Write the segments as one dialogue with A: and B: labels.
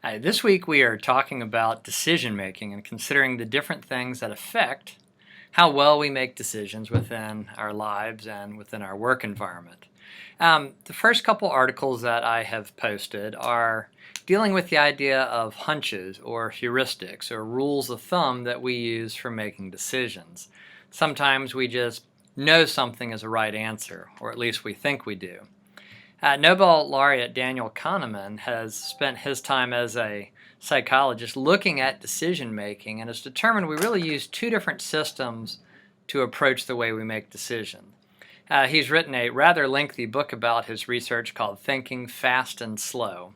A: Hi, this week we are talking about decision making and considering the different things that affect how well we make decisions within our lives and within our work environment. The first couple articles that I have posted are dealing with the idea of hunches or heuristics or rules of thumb that we use for making decisions. Sometimes we just know something is a right answer, or at least we think we do. Nobel laureate Daniel Kahneman has spent his time as a psychologist looking at decision making and has determined we really use two different systems to approach the way we make decisions. He's written a rather lengthy book about his research called Thinking Fast and Slow.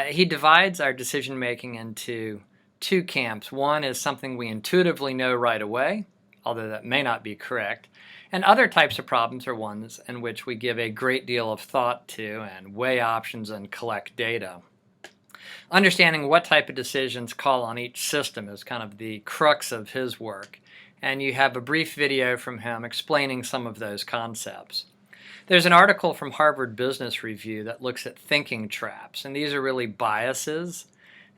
A: He divides our decision making into two camps. One is something we intuitively know right away, although that may not be correct. And other types of problems are ones in which we give a great deal of thought to and weigh options and collect data. Understanding what type of decisions call on each system is kind of the crux of his work, and you have a brief video from him explaining some of those concepts. There's an article from Harvard Business Review that looks at thinking traps, and these are really biases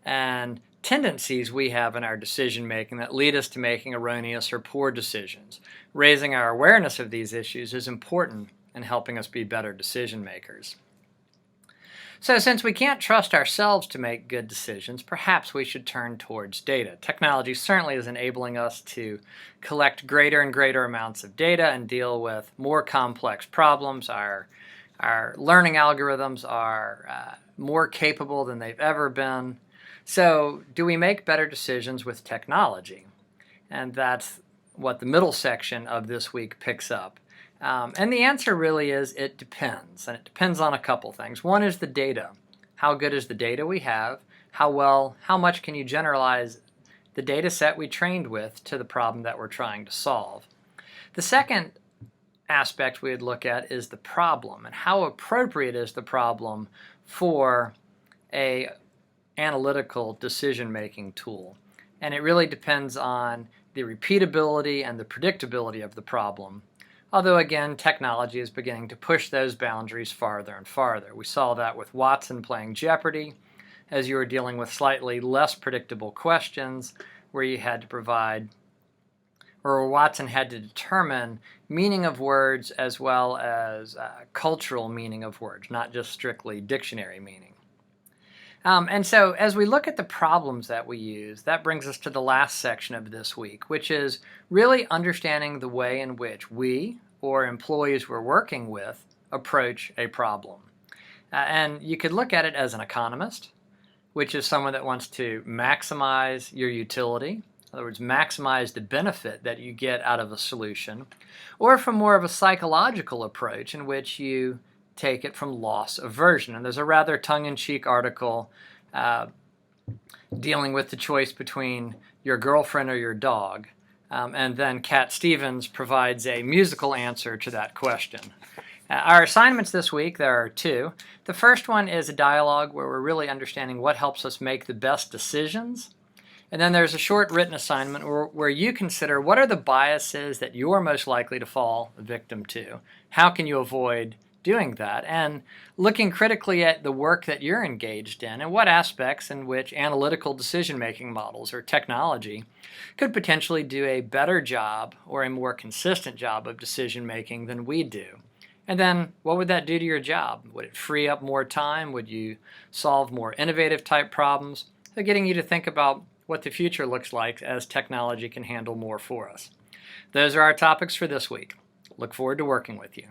A: and tendencies we have in our decision making that lead us to making erroneous or poor decisions. Raising our awareness of these issues is important in helping us be better decision makers. So since we can't trust ourselves to make good decisions, perhaps we should turn towards data. Technology certainly is enabling us to collect greater and greater amounts of data and deal with more complex problems. Our learning algorithms are more capable than they've ever been. So do we make better decisions with technology? And that's what the middle section of this week picks up. And the answer really is it depends. And it depends on a couple things. One is the data. How good is the data we have? How much can you generalize the data set we trained with to the problem that we're trying to solve? The second aspect we'd look at is the problem and how appropriate is the problem for a analytical decision-making tool. And it really depends on the repeatability and the predictability of the problem. Although again, technology is beginning to push those boundaries farther and farther. We saw that with Watson playing Jeopardy, as you were dealing with slightly less predictable questions where you had to provide, or Watson had to determine meaning of words as well as cultural meaning of words, not just strictly dictionary meaning. And so as we look at the problems that we use, that brings us to the last section of this week, which is really understanding the way in which we, or employees we're working with, approach a problem. And you could look at it as an economist, which is someone that wants to maximize your utility, in other words, maximize the benefit that you get out of a solution, or from more of a psychological approach in which you take it from loss aversion. And there's a rather tongue-in-cheek article dealing with the choice between your girlfriend or your dog. And then Cat Stevens provides a musical answer to that question. Our assignments this week, there are two. The first one is a dialogue where we're really understanding what helps us make the best decisions. And then there's a short written assignment where you consider what are the biases that you're most likely to fall victim to. How can you avoid doing that, and looking critically at the work that you're engaged in and what aspects in which analytical decision-making models or technology could potentially do a better job or a more consistent job of decision-making than we do. And then what would that do to your job? Would it free up more time? Would you solve more innovative type problems? So getting you to think about what the future looks like as technology can handle more for us. Those are our topics for this week. Look forward to working with you.